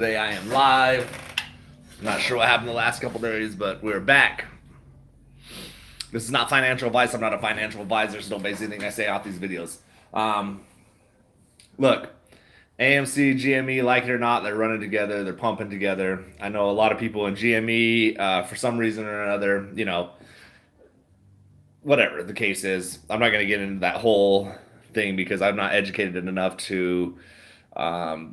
Today I am live. Not sure what happened the last couple days, but we're back. This is not financial advice. I'm not a financial advisor, so don't base anything I say off these videos. Look, AMC, GME, like it or not, they're running together. They're pumping together. I know a lot of people in GME, for some reason or another, whatever the case is. I'm not going to get into that whole thing because I'm not educated enough to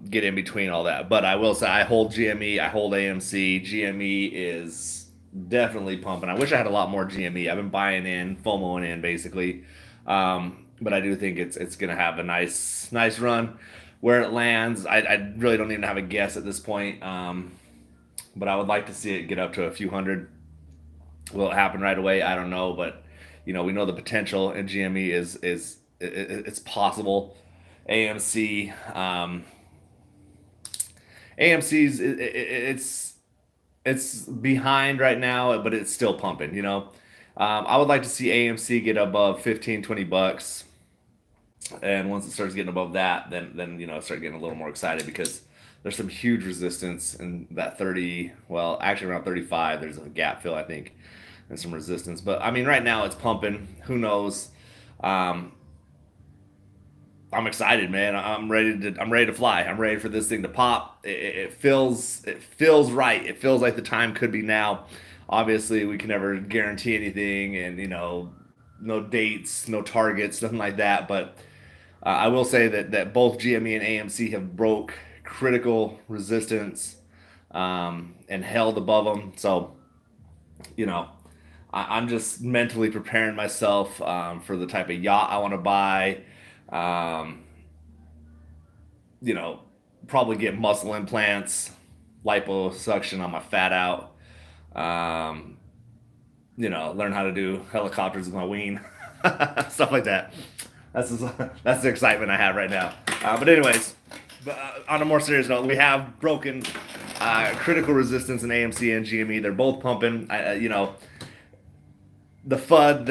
get in between all that. But I will say I hold GME, I hold AMC. GME is definitely pumping. I wish I had a lot more GME. I've been buying in, FOMOing in basically. But I do think it's going to have a nice run. Where it lands, I really don't even have a guess at this point. But I would like to see it get up to a few hundred. Will it happen right away? I don't know, but we know the potential in GME is it's possible. AMC, AMC's it's behind right now, but it's still pumping. I would like to see AMC get above 15-20 bucks, and once it starts getting above that, then start getting a little more excited because there's some huge resistance in that 30. Well, actually around 35, there's a gap fill I think, and some resistance. But I mean, right now it's pumping. Who knows? Um, I'm excited, man. I'm ready to fly. I'm ready for this thing to pop. It feels right. It feels like the time could be now. Obviously, we can never guarantee anything, and no dates, no targets, nothing like that. But I will say that both GME and AMC have broke critical resistance, and held above them. So you know, I'm just mentally preparing myself, for the type of yacht I want to buy. Um, you know, Probably get muscle implants, liposuction on my fat out. Um, Learn how to do helicopters with my ween, stuff like that. That's that's the excitement I have right now. But anyways, on a more serious note, we have broken critical resistance in AMC and GME. They're both pumping. The FUD,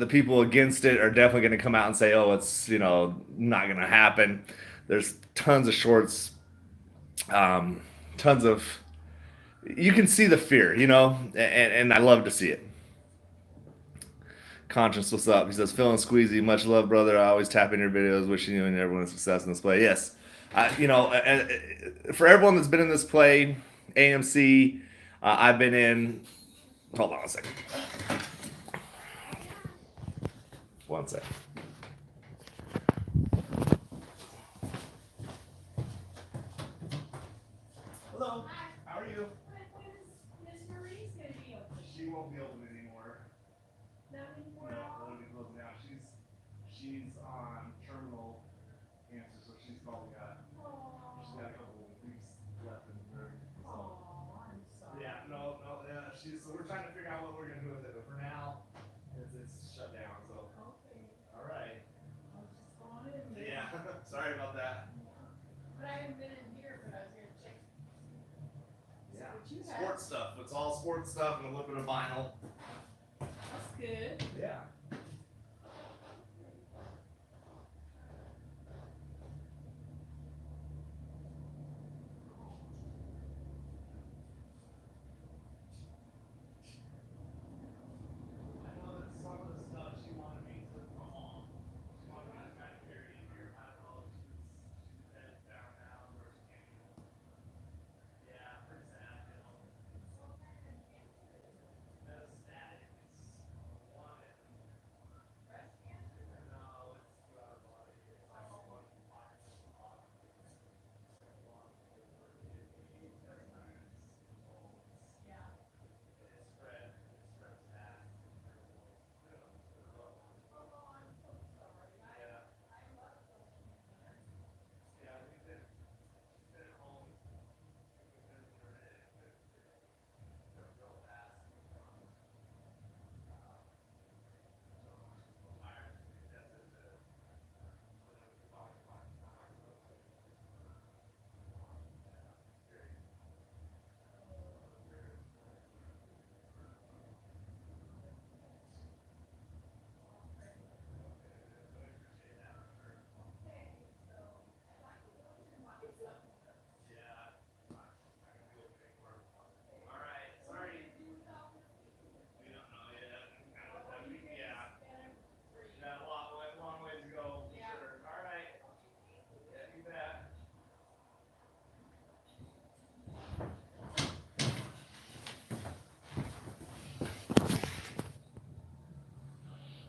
the people against it are definitely going to come out and say, "Oh, it's not going to happen." There's tons of shorts, um, tons of. You can see the fear, and I love to see it. Conscious, what's up? He says, "Feeling squeezy, much love, brother. I always tap in your videos, wishing you and everyone success in this play." Yes, for everyone that's been in this play, AMC, I've been in. Hold on a second. One second. Hello. How are you? Miss Marie's gonna be open. She won't be open anymore. Not No, anymore at all. it'll be closed now. She's on terminal cancer, so she's probably got she's got a couple weeks left in her. So I'm sorry. yeah, no, she's. So we're trying to figure out what we're gonna do with it, but for now, it's shut down. So Okay. all right. I'll just go on in there. Yeah, sorry about that. But I haven't been in here, but I was gonna check. Yeah, What you have? sports stuff. It's all sports stuff and a little bit of vinyl. That's good. Yeah. I know that some of the stuff she wanted me to come on. She wanted me to kind of carry in here. I don't know if she's headed down now where she can't even. Yeah, pretty sad, That static is one.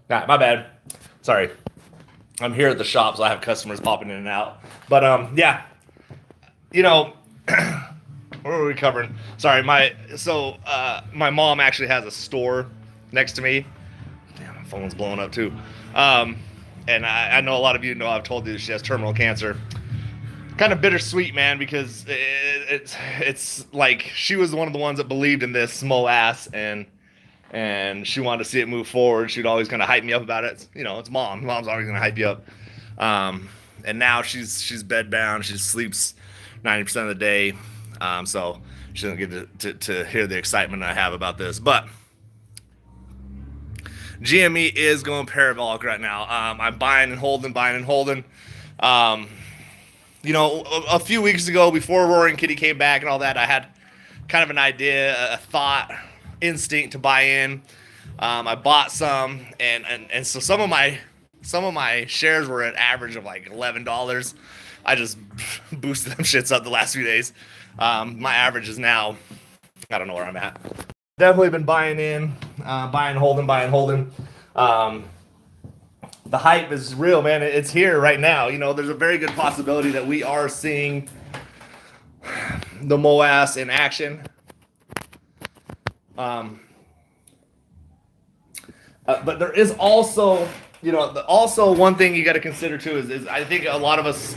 My bad. Sorry. I'm here at the shop, so I have customers popping in and out. But yeah, you know, what were we covering? Sorry, my mom actually has a store next to me. Damn, my phone's blowing up too. Um, and I know a lot of you know I've told you she has terminal cancer. Kind of bittersweet, man, because it's like she was one of the ones that believed in this MOAS and she wanted to see it move forward. She'd always kind of hype me up about it. You know, it's mom. Mom's always gonna hype you up. And now she's bedbound. She sleeps 90% of the day, so she doesn't get to hear the excitement I have about this. But GME is going parabolic right now. I'm buying and holding, buying and holding. Um, you know, a few weeks ago, before Roaring Kitty came back and all that, I had kind of an idea, a thought, instinct to buy in. I bought some, and so some of my shares were at average of like $11. I just boosted them shits up the last few days. My average is now, I don't know where I'm at. Definitely been buying in, buying, holding. The hype is real, man. It's here right now. You know, there's a very good possibility that we are seeing the MOAS in action. But there is also, you know, also one thing you got to consider too is I think a lot of us,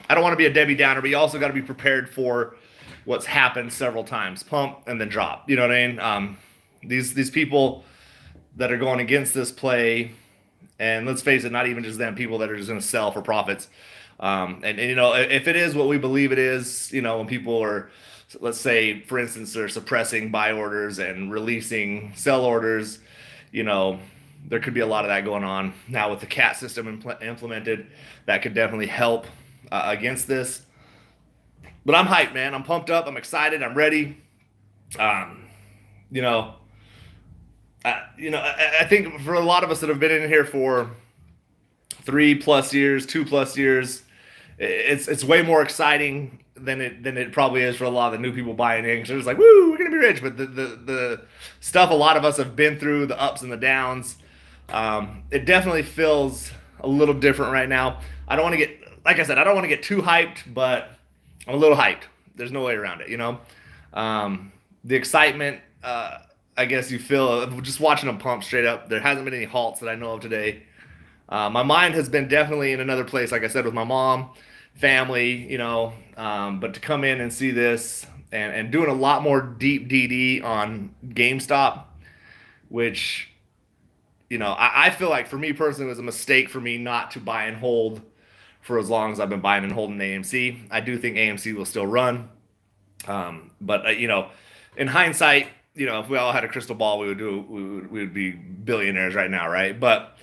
I don't want to be a Debbie Downer, but you also got to be prepared for what's happened several times, pump and then drop. You know what I mean? These people that are going against this play, and let's face it, not even just them, people that are just going to sell for profits. And you know, if it is what we believe it is, you know, when people are, let's say, for instance, they're suppressing buy orders and releasing sell orders, you know, there could be a lot of that going on. Now with the CAT system implemented, that could definitely help against this. But I'm hyped, man. I'm pumped up. I'm excited. I'm ready. You know, I think for a lot of us that have been in here for 3+ years, 2+ years, it's way more exciting than it probably is for a lot of the new people buying in. Because they're just like, woo, we're gonna be rich. But the stuff a lot of us have been through, the ups and the downs, it definitely feels a little different right now. I don't want to get, like I said, I don't want to get too hyped, but I'm a little hyped. There's no way around it, you know. The excitement, I guess you feel just watching them pump straight up. There hasn't been any halts that I know of today. My mind has been definitely in another place, like I said, with my mom, family, you know. But to come in and see this and doing a lot more deep DD on GameStop, which, you know, I feel like for me personally it was a mistake for me not to buy and hold for as long as I've been buying and holding AMC. I do think AMC will still run. But you know, in hindsight, you know, if we all had a crystal ball, we would be billionaires right now, right? But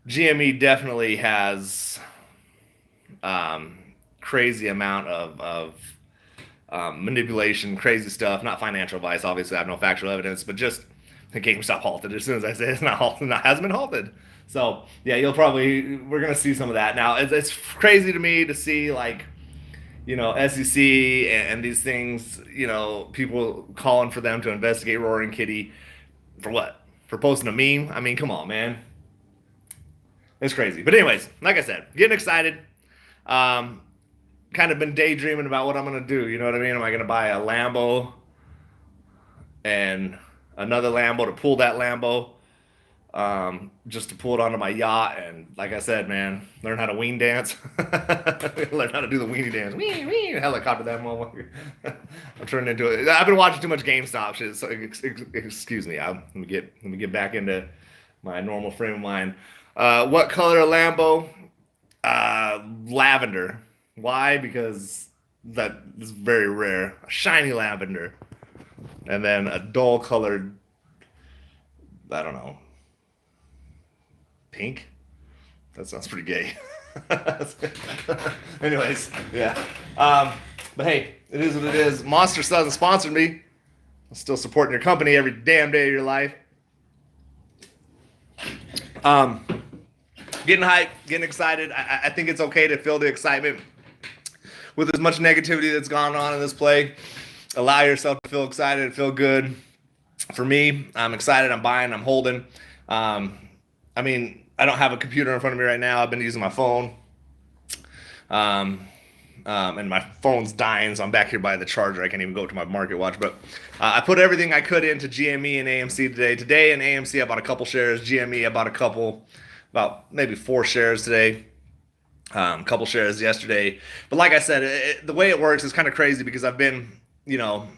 GME definitely has crazy amount of manipulation, crazy stuff. Not financial advice, obviously. I have no factual evidence, but just the GameStop halted as soon as I say it's not halted, hasn't been halted. So yeah, we're gonna see some of that. Now it's crazy to me to see, like, you know, SEC and these things, you know, people calling for them to investigate Roaring Kitty for what? For posting a meme? I mean, come on, man. It's crazy. But anyways, like I said, getting excited. Kind of been daydreaming about what I'm gonna do. You know what I mean? Am I gonna buy a Lambo and another Lambo to pull that Lambo? Just to pull it onto my yacht, and like I said, man, learn how to wing dance. Learn how to do the weenie dance. Wee, wee, helicopter that motherfucker. I'm turning into it. I've been watching too much GameStop shit. So excuse me. Let me get back into my normal frame of mind. What color Lambo? Lavender. Why? Because that is very rare. A shiny lavender, and then a dull colored, I don't know, pink. That sounds pretty gay. Anyways, yeah. But hey, it is what it is. Monster still hasn't sponsored me. I'm still supporting your company every damn day of your life. Getting hyped, getting excited. I think it's okay to feel the excitement with as much negativity that's gone on in this play. Allow yourself to feel excited and feel good. For me, I'm excited. I'm buying. I'm holding. Um, I mean, I don't have a computer in front of me right now. I've been using my phone. Um, and my phone's dying, so I'm back here by the charger. I can't even go to my market watch. But I put everything I could into GME and AMC today. Today in AMC, I bought a couple shares. GME, I bought a couple, about maybe 4 shares today. Couple shares yesterday. But like I said, the way it works is kind of crazy because I've been, you know,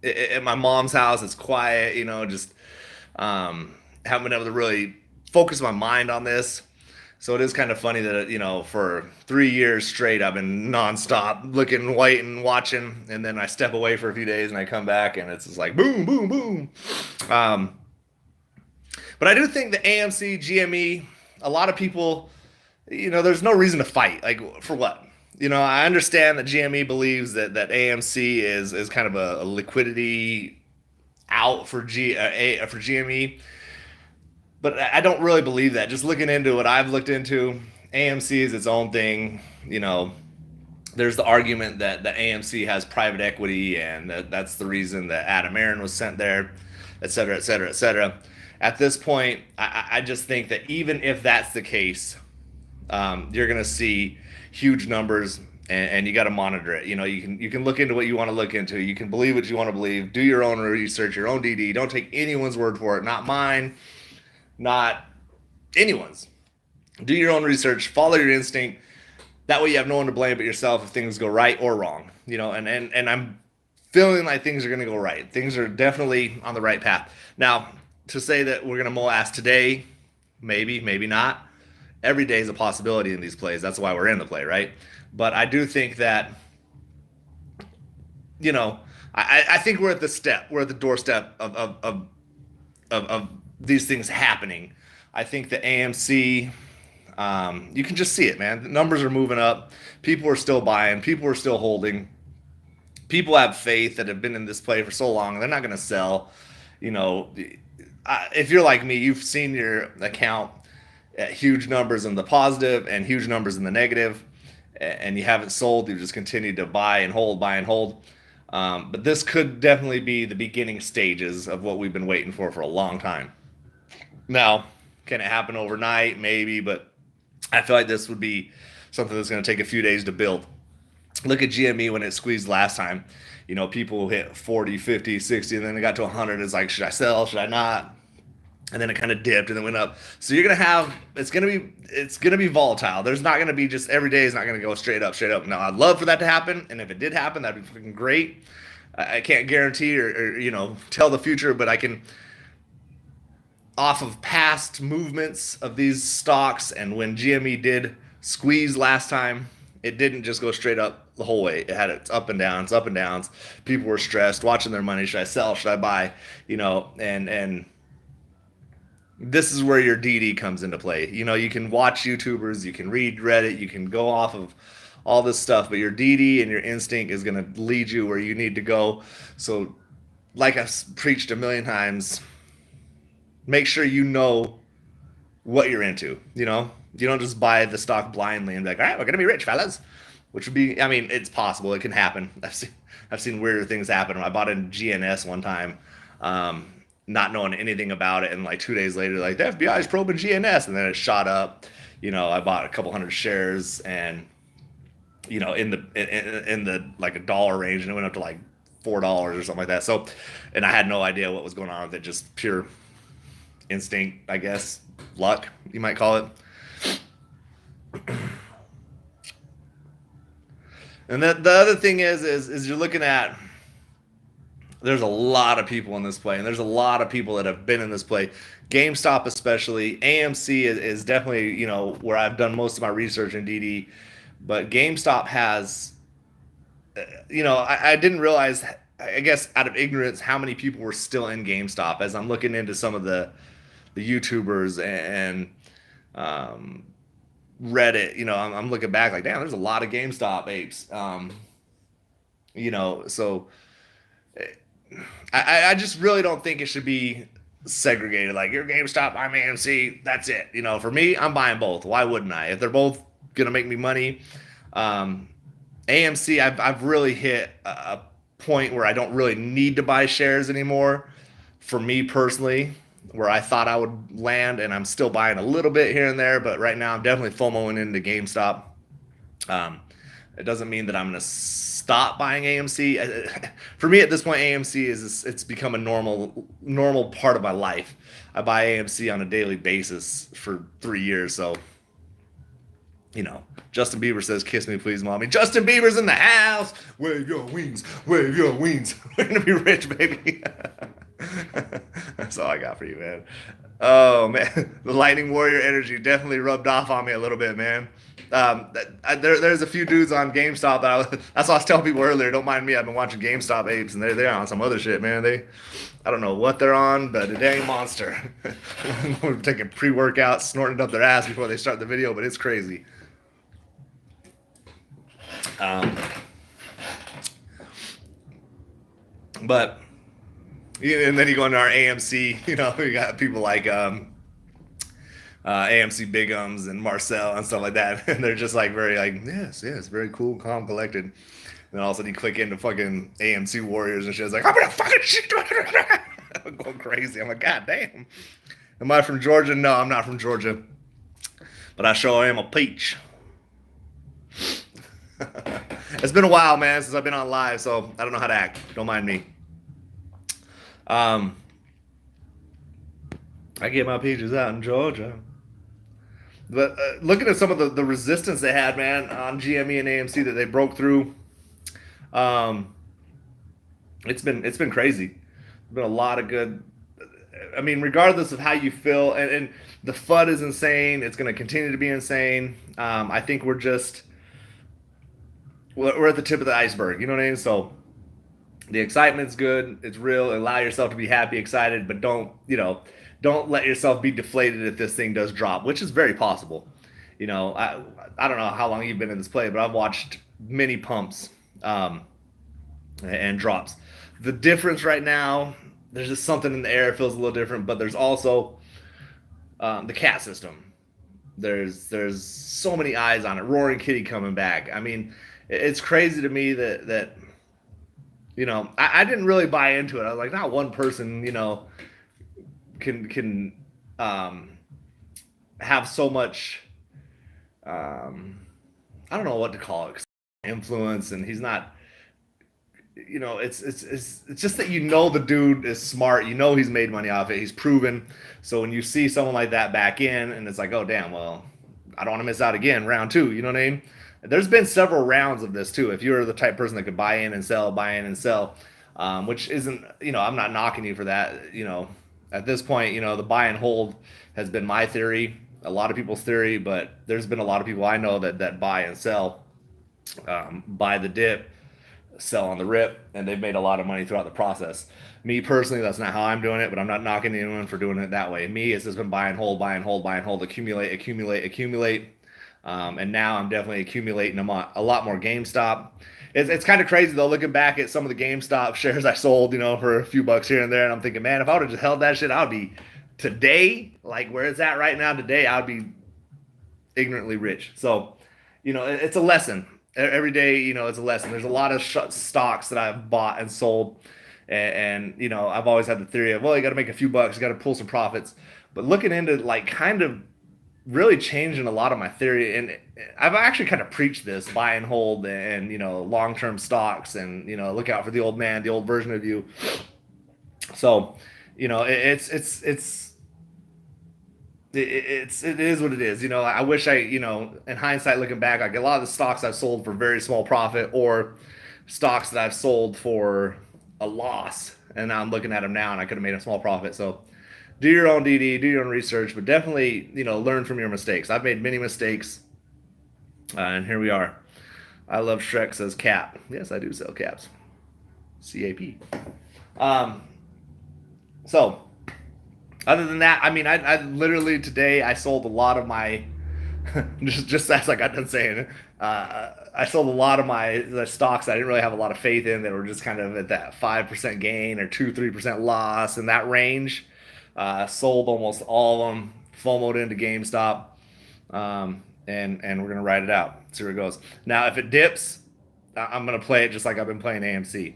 at my mom's house. It's quiet, just haven't been able to really focus my mind on this. So it is kind of funny that, for 3 years straight, I've been nonstop looking, waiting, watching, and then I step away for a few days and I come back and it's just like boom, boom, boom. Um, but I do think the AMC, GME, a lot of people, there's no reason to fight. Like, for what? I understand that GME believes that AMC is kind of a liquidity out for for GME, but I don't really believe that. Just looking into what I've looked into, AMC is its own thing. There's the argument that the AMC has private equity, and that's the reason that Adam Aaron was sent there, et cetera, et cetera, et cetera. At this point, I just think that even if that's the case, you're going to see huge numbers, and you got to monitor it. You can look into what you want to look into. You can believe what you want to believe. Do your own research, your own DD. Don't take anyone's word for it. Not mine, not anyone's. Do your own research. Follow your instinct. That way, you have no one to blame but yourself if things go right or wrong. And I'm feeling like things are going to go right. Things are definitely on the right path. Now, to say that we're going to mull ass today, maybe, maybe not. Every day is a possibility in these plays. That's why we're in the play, right? But I do think that, I think we're at the doorstep of these things happening. I think the AMC, you can just see it, man. The numbers are moving up. People are still buying. People are still holding. People have faith that have been in this play for so long. They're not going to sell. If you're like me, you've seen your account at huge numbers in the positive and huge numbers in the negative, and you haven't sold. You've just continued to buy and hold, buy and hold. But this could definitely be the beginning stages of what we've been waiting for a long time. Now, can it happen overnight? Maybe, but I feel like this would be something that's going to take a few days to build. Look at GME when it squeezed last time. People hit 40, 50, 60, and then it got to 100. It's like, should I sell? Should I not? And then it kind of dipped and then went up. So you're gonna have it's gonna be volatile. There's not gonna be just every day is not gonna go straight up, straight up. Now I'd love for that to happen, and if it did happen, that'd be fucking great. I can't guarantee or tell the future, but I can, off of past movements of these stocks, and when GME did squeeze last time, it didn't just go straight up the whole way. It had its up and downs, up and downs. People were stressed, watching their money. Should I sell? Should I buy? And this is where your DD comes into play. You can watch YouTubers, you can read Reddit, you can go off of all this stuff, but your DD and your instinct is going to lead you where you need to go. So, like I've preached a million times, make sure you know what you're into. You don't just buy the stock blindly and be like, all right, we're going to be rich, fellas. Which would be, I mean, it's possible. It can happen. I've seen weirder things happen. I bought in GNS one time. Not knowing anything about it, and like 2 days later, like the FBI is probing GNS, and then it shot up. I bought a couple hundred shares, and in the like a dollar range, and it went up to like $4 or something like that. So, and I had no idea what was going on with it, just pure instinct, I guess, luck, you might call it. And the other thing is you're looking at, there's a lot of people in this play, and there's a lot of people that have been in this play. GameStop, especially. AMC is definitely, where I've done most of my research in DD. But GameStop has, I didn't realize, I guess out of ignorance, how many people were still in GameStop as I'm looking into some of the YouTubers and Reddit. I'm looking back like, damn, there's a lot of GameStop apes. So I just really don't think it should be segregated. Like, you're GameStop, I'm AMC, that's it. For me, I'm buying both. Why wouldn't I? If they're both gonna make me money, AMC, I've really hit a point where I don't really need to buy shares anymore. For me personally, where I thought I would land, and I'm still buying a little bit here and there. But right now, I'm definitely FOMOing into GameStop. Um, it doesn't mean that I'm going to stop buying AMC. For me, at this point, AMC is it's become a normal part of my life. I buy AMC on a daily basis for 3 years, so Justin Bieber says, "Kiss me, please, mommy." Justin Bieber's in the house. Wave your wings, wave your wings. We're gonna be rich, baby. That's all I got for you, man. Oh man, the Lightning Warrior energy definitely rubbed off on me a little bit, man. There's a few dudes on GameStop that's what I was telling people earlier. Don't mind me. I've been watching GameStop apes, and they're on some other shit, man. I don't know what they're on, but a dang monster. We're taking pre-workout, snorting it up their ass before they start the video, but it's crazy. Um, but and then you go into our AMC. We got people like AMC Bigums and Marcel and stuff like that, and they're just like very like yes, very cool, calm, collected. And then all of a sudden you click into fucking AMC Warriors and shit. It's like I'm gonna fucking shit. I'm going crazy. I'm like, God damn. Am I from Georgia? No, I'm not from Georgia, but I sure am a peach. It's been a while, man, since I've been on live, so I don't know how to act. Don't mind me. I get my peaches out in Georgia. But looking at some of the resistance they had, man, on GME and AMC that they broke through, um, it's been crazy. There's been a lot of good. I mean, regardless of how you feel, and the FUD is insane. It's going to continue to be insane. I think we're at the tip of the iceberg. You know what I mean? So the excitement's good. It's real. Allow yourself to be happy, excited, but don't let yourself be deflated if this thing does drop, which is very possible. I don't know how long you've been in this play, but I've watched many pumps and drops. The difference right now, there's just something in the air. It feels a little different, but there's also the cat system. There's so many eyes on it. Roaring Kitty coming back. I mean, it's crazy to me that I didn't really buy into it. I was like, not one person, can have so much I don't know what to call it, influence, and he's not. It's just that the dude is smart. He's made money off it. He's proven. So when you see someone like that back in, and it's like, oh damn, well, I don't want to miss out again. Round two, you know what I mean? There's been several rounds of this too. If you're the type of person that could buy in and sell, which isn't, I'm not knocking you for that. At this point, the buy and hold has been my theory, a lot of people's theory, but there's been a lot of people I know that buy and sell, buy the dip, sell on the rip, and they've made a lot of money throughout the process. Me personally, that's not how I'm doing it, but I'm not knocking anyone for doing it that way. Me, it's just been buy and hold, accumulate, and now I'm definitely accumulating a lot more GameStop. It's kind of crazy though, looking back at some of the GameStop shares I sold, for a few bucks here and there, and I'm thinking, man, if I would have just held that shit, I would be today, like where it's at right now today, I would be ignorantly rich. So, it's a lesson. Every day, it's a lesson. There's a lot of stocks that I've bought and sold, and I've always had the theory of, well, you got to make a few bucks, you got to pull some profits. But looking into like kind of really changing a lot of my theory, and I've actually kind of preached this buy and hold and long-term stocks, and look out for the old man, the old version of you. So it is what it is. I wish in hindsight looking back, like a lot of the stocks I've sold for very small profit, or stocks that I've sold for a loss, and now I'm looking at them now and I could have made a small profit. So do your own DD, do your own research, but definitely, learn from your mistakes. I've made many mistakes, and here we are. I love Shrek says cap. Yes, I do sell caps. CAP. So, other than that, I mean, I literally today I sold a lot of my, just as I got done saying it, I sold a lot of the stocks I didn't really have a lot of faith in, that were just kind of at that 5% gain or 2-3% loss in that range. Sold almost all of them, FOMO'd into GameStop, and we're gonna ride it out. See where it goes. Now, if it dips, I'm gonna play it just like I've been playing AMC.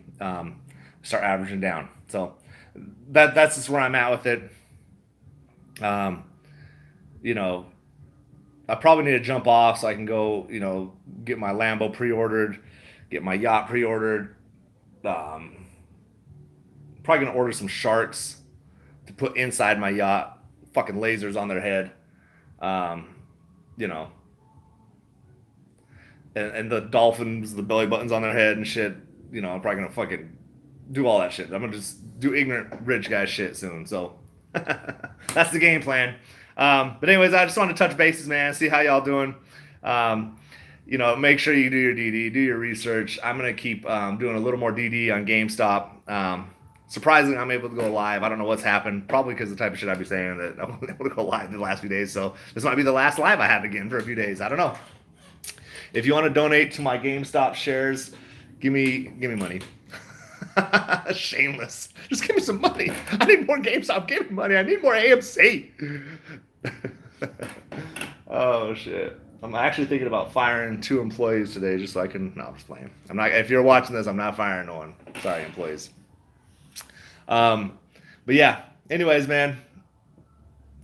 Start averaging down. So that's just where I'm at with it. Um, you know, I probably need to jump off so I can go, get my Lambo pre-ordered, get my yacht pre-ordered. Um, Probably gonna order some sharks to put inside my yacht. Fucking lasers on their head. Um, you know, and the dolphins, the belly buttons on their head and shit. I'm probably gonna fucking do all that shit. I'm gonna just do ignorant rich guy shit soon. So that's the game plan. But anyways, I just wanted to touch bases, man. See how y'all doing. Um, make sure you do your DD, do your research. I'm gonna keep doing a little more DD on GameStop. Surprisingly, I'm able to go live. I don't know what's happened. Probably because the type of shit I'd be saying that I wasn't able to go live the last few days. So this might be the last live I have again for a few days. I don't know. If you want to donate to my GameStop shares, give me money. Shameless. Just give me some money. I need more GameStop. Give me money. I need more AMC. Oh shit. I'm actually thinking about firing 2 employees today just so I can. No, I'm just playing. I'm not. If you're watching this, I'm not firing no one. Sorry, employees. But yeah. Anyways, man.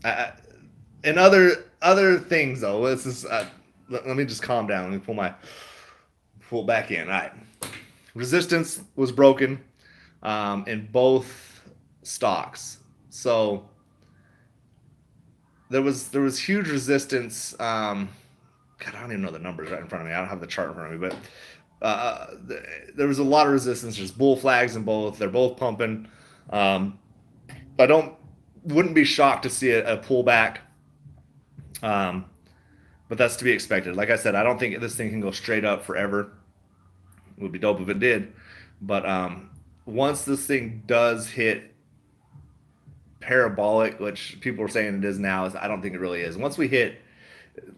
And other things though. This is. Let me just calm down. Let me pull back in. All right. Resistance was broken in both stocks. So there was huge resistance. God, I don't even know the numbers right in front of me. I don't have the chart in front of me, but there was a lot of resistance. There's bull flags in both. They're both pumping. I wouldn't be shocked to see a pullback. But that's to be expected. Like I said, I don't think this thing can go straight up forever. It would be dope if it did. But once this thing does hit parabolic, which people are saying it is now, I don't think it really is. Once we hit,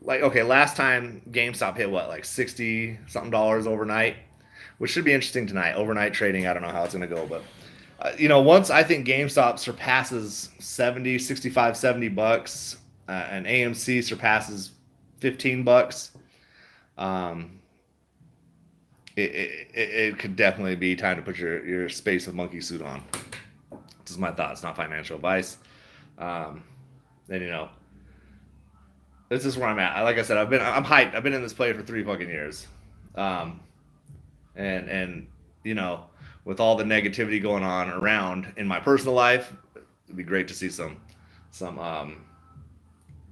last time GameStop hit what, like 60 something dollars overnight, which should be interesting tonight. Overnight trading, I don't know how it's going to go, but once I think GameStop surpasses 70 bucks, and AMC surpasses $15, it could definitely be time to put your space of monkey suit on. This is my thoughts, not financial advice. And this is where I'm at. Like I said, I'm hyped. I've been in this play for 3 fucking years. And with all the negativity going on around in my personal life, it'd be great to see some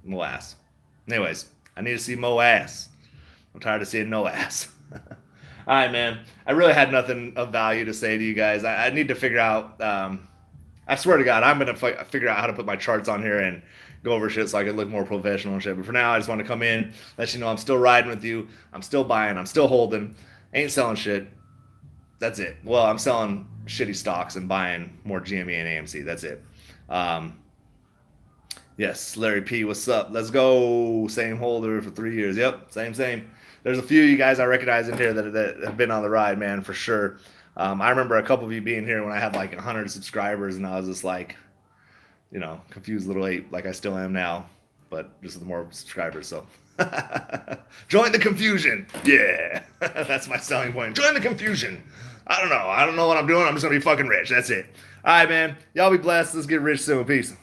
Mo ass. Anyways, I need to see Mo ass. I'm tired of seeing no ass. All right, man. I really had nothing of value to say to you guys. I need to figure out. I swear to God, I'm gonna figure out how to put my charts on here and go over shit so I can look more professional and shit. But for now, I just want to come in, let you know I'm still riding with you. I'm still buying. I'm still holding. Ain't selling shit. That's it. Well, I'm selling shitty stocks and buying more GME and AMC. That's it. Yes, Larry P, what's up? Let's go. Same holder for 3 years. Yep, same. There's a few of you guys I recognize in here that have been on the ride, man, for sure. I remember a couple of you being here when I had like 100 subscribers, and I was just like, confused little ape, like I still am now, but just with more subscribers. So join the confusion. Yeah, that's my selling point. Join the confusion. I don't know what I'm doing. I'm just gonna be fucking rich. That's it. All right, man. Y'all be blessed. Let's get rich soon. Peace.